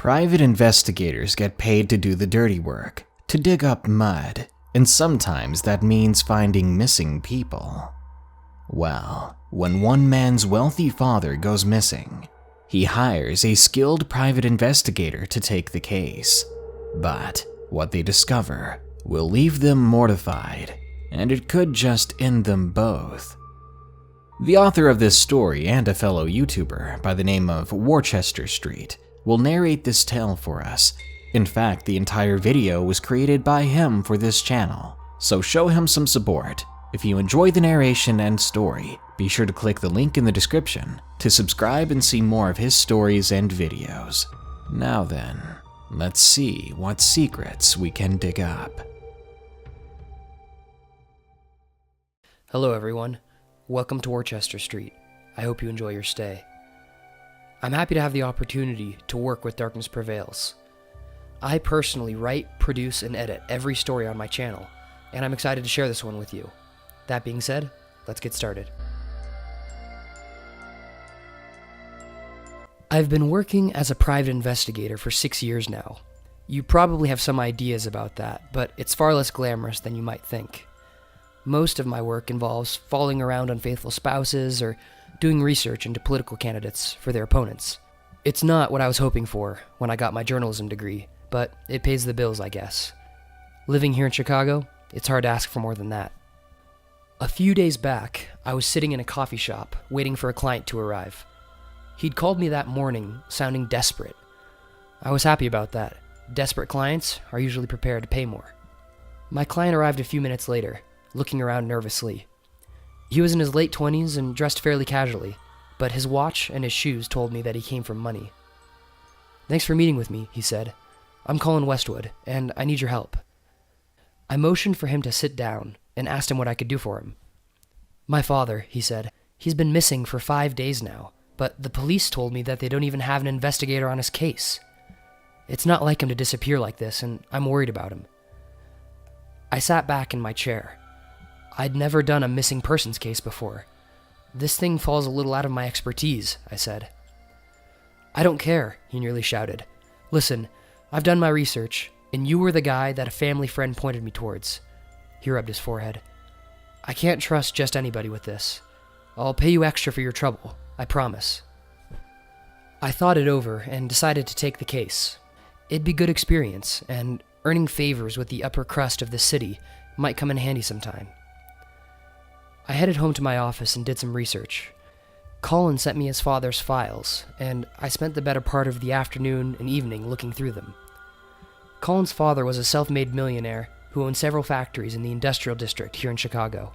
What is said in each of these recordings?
Private investigators get paid to do the dirty work, to dig up mud, and sometimes that means finding missing people. Well, when one man's wealthy father goes missing, he hires a skilled private investigator to take the case. But what they discover will leave them mortified, and it could just end them both. The author of this story and a fellow YouTuber by the name of Worcester Street will narrate this tale for us. In fact, the entire video was created by him for this channel, so show him some support. If you enjoy the narration and story, be sure to click the link in the description to subscribe and see more of his stories and videos. Now then, let's see what secrets we can dig up. Hello everyone, welcome to Worcester Street. I hope you enjoy your stay. I'm happy to have the opportunity to work with Darkness Prevails. I personally write, produce, and edit every story on my channel, and I'm excited to share this one with you. That being said, let's get started. I've been working as a private investigator for 6 years now. You probably have some ideas about that, but it's far less glamorous than you might think. Most of my work involves following around unfaithful spouses or doing research into political candidates for their opponents. It's not what I was hoping for when I got my journalism degree, but it pays the bills, I guess. Living here in Chicago, it's hard to ask for more than that. A few days back, I was sitting in a coffee shop waiting for a client to arrive. He'd called me that morning, sounding desperate. I was happy about that. Desperate clients are usually prepared to pay more. My client arrived a few minutes later, looking around nervously. He was in his late 20s and dressed fairly casually, but his watch and his shoes told me that he came from money. "Thanks for meeting with me," he said. "I'm Colin Westwood, and I need your help." I motioned for him to sit down and asked him what I could do for him. "My father," he said. "He's been missing for 5 days now, but the police told me that they don't even have an investigator on his case. It's not like him to disappear like this, and I'm worried about him." I sat back in my chair. I'd never done a missing persons case before. "This thing falls a little out of my expertise," I said. "I don't care," he nearly shouted. "Listen, I've done my research, and you were the guy that a family friend pointed me towards." He rubbed his forehead. "I can't trust just anybody with this. I'll pay you extra for your trouble, I promise." I thought it over and decided to take the case. It'd be good experience, and earning favors with the upper crust of the city might come in handy sometime. I headed home to my office and did some research. Colin sent me his father's files, and I spent the better part of the afternoon and evening looking through them. Colin's father was a self-made millionaire who owned several factories in the industrial district here in Chicago.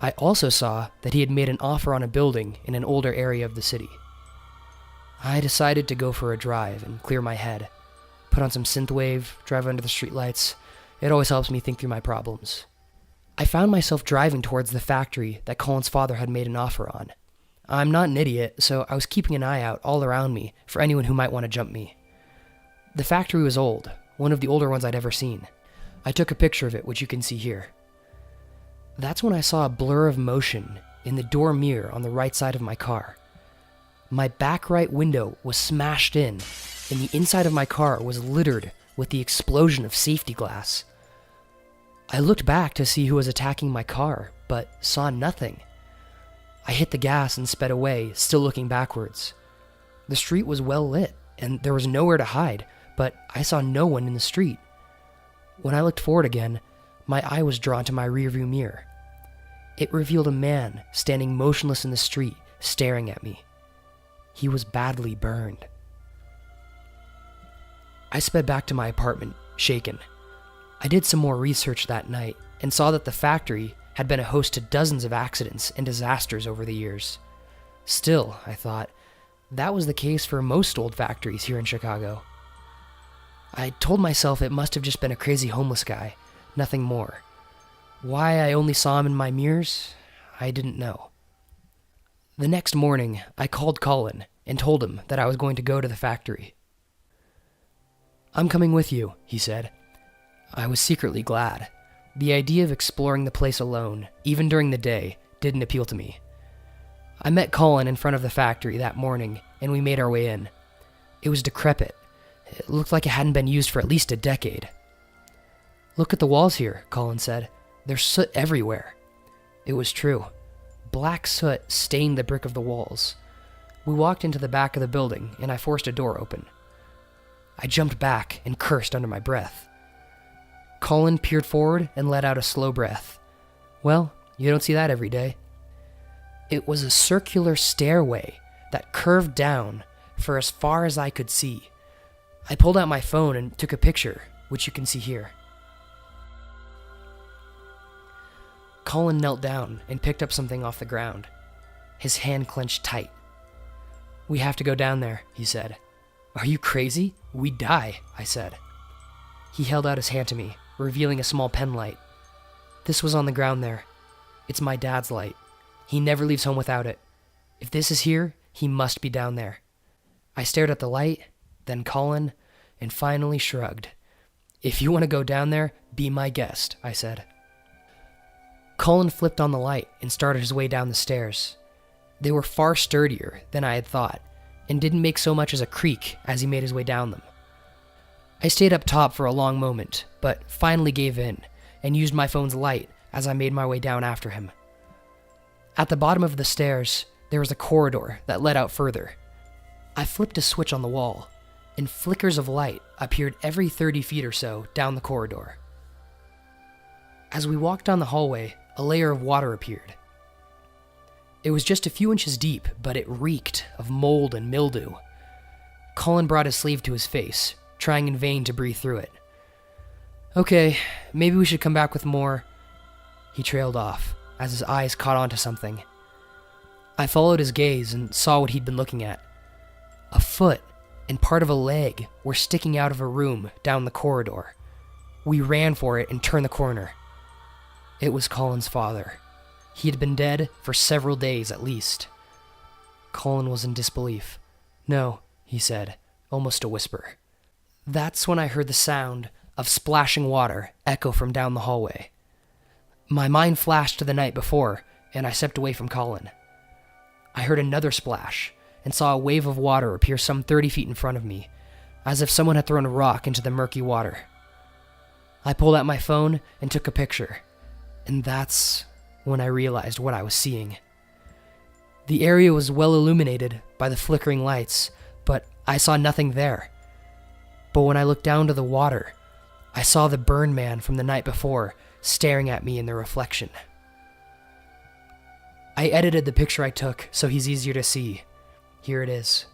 I also saw that he had made an offer on a building in an older area of the city. I decided to go for a drive and clear my head, put on some synthwave, drive under the streetlights. It always helps me think through my problems. I found myself driving towards the factory that Colin's father had made an offer on. I'm not an idiot, so I was keeping an eye out all around me for anyone who might want to jump me. The factory was old, one of the older ones I'd ever seen. I took a picture of it, which you can see here. That's when I saw a blur of motion in the door mirror on the right side of my car. My back right window was smashed in, and the inside of my car was littered with the explosion of safety glass. I looked back to see who was attacking my car, but saw nothing. I hit the gas and sped away, still looking backwards. The street was well lit, and there was nowhere to hide, but I saw no one in the street. When I looked forward again, my eye was drawn to my rearview mirror. It revealed a man standing motionless in the street, staring at me. He was badly burned. I sped back to my apartment, shaken. I did some more research that night and saw that the factory had been a host to dozens of accidents and disasters over the years. Still, I thought, that was the case for most old factories here in Chicago. I told myself it must have just been a crazy homeless guy, nothing more. Why I only saw him in my mirrors, I didn't know. The next morning, I called Colin and told him that I was going to go to the factory. "I'm coming with you," he said. I was secretly glad. The idea of exploring the place alone, even during the day, didn't appeal to me. I met Colin in front of the factory that morning, and we made our way in. It was decrepit, It looked like it hadn't been used for at least a decade. "Look at the walls here," Colin said. "There's soot everywhere." It was true. Black soot stained the brick of the walls. We walked into the back of the building, and I forced a door open. I jumped back and cursed under my breath. Colin peered forward and let out a slow breath. Well, you don't see that every day. It was a circular stairway that curved down for as far as I could see. I pulled out my phone and took a picture, which you can see here. Colin knelt down and picked up something off the ground. His hand clenched tight. "We have to go down there," he said. "Are you crazy? We'd die," I said. He held out his hand to me, revealing a small pen light. "This was on the ground there. It's my dad's light. He never leaves home without it. If this is here, he must be down there." I stared at the light, then Colin, and finally shrugged. "If you want to go down there, be my guest," I said. Colin flipped on the light and started his way down the stairs. They were far sturdier than I had thought, and didn't make so much as a creak as he made his way down them. I stayed up top for a long moment, but finally gave in, and used my phone's light as I made my way down after him. At the bottom of the stairs, there was a corridor that led out further. I flipped a switch on the wall, and flickers of light appeared every 30 feet or so down the corridor. As we walked down the hallway, a layer of water appeared. It was just a few inches deep, but it reeked of mold and mildew. Colin brought his sleeve to his face, trying in vain to breathe through it. "Okay, maybe we should come back with more." He trailed off, as his eyes caught onto something. I followed his gaze and saw what he'd been looking at. A foot and part of a leg were sticking out of a room down the corridor. We ran for it and turned the corner. It was Colin's father. He had been dead for several days at least. Colin was in disbelief. "No," he said, almost a whisper. That's when I heard the sound of splashing water echo from down the hallway. My mind flashed to the night before, and I stepped away from Colin. I heard another splash, and saw a wave of water appear some 30 feet in front of me, as if someone had thrown a rock into the murky water. I pulled out my phone and took a picture, and that's when I realized what I was seeing. The area was well illuminated by the flickering lights, but I saw nothing there. But when I looked down to the water, I saw the burn man from the night before staring at me in the reflection. I edited the picture I took so he's easier to see. Here it is.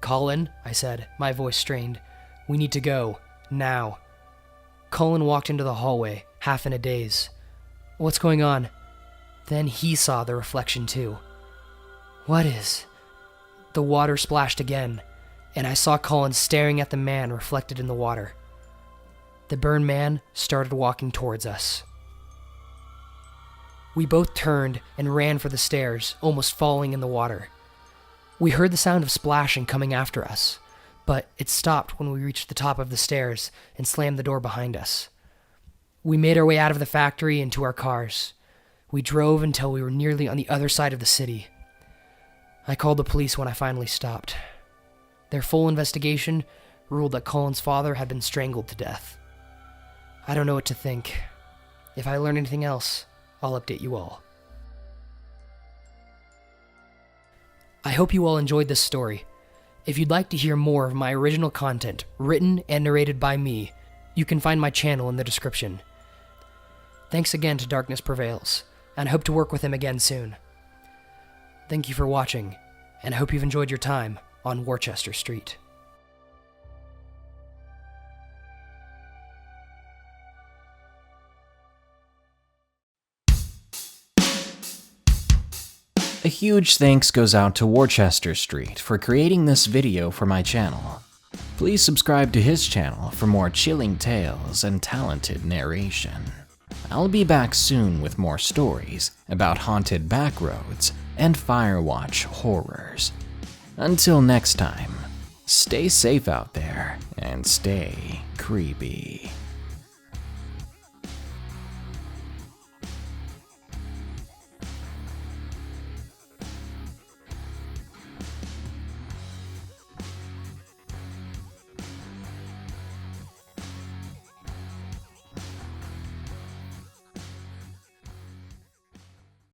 "Colin," I said, my voice strained, "we need to go, now." Colin walked into the hallway, half in a daze. "What's going on?" Then he saw the reflection too. "What is?" The water splashed again, and I saw Colin staring at the man reflected in the water. The burned man started walking towards us. We both turned and ran for the stairs, almost falling in the water. We heard the sound of splashing coming after us, but it stopped when we reached the top of the stairs and slammed the door behind us. We made our way out of the factory and to our cars. We drove until we were nearly on the other side of the city. I called the police when I finally stopped. Their full investigation ruled that Colin's father had been strangled to death. I don't know what to think. If I learn anything else, I'll update you all. I hope you all enjoyed this story. If you'd like to hear more of my original content, written and narrated by me, you can find my channel in the description. Thanks again to Darkness Prevails, and I hope to work with him again soon. Thank you for watching, and I hope you've enjoyed your time on Worcester Street. A huge thanks goes out to Worcester Street for creating this video for my channel. Please subscribe to his channel for more chilling tales and talented narration. I'll be back soon with more stories about haunted backroads and Firewatch horrors. Until next time, stay safe out there and stay creepy.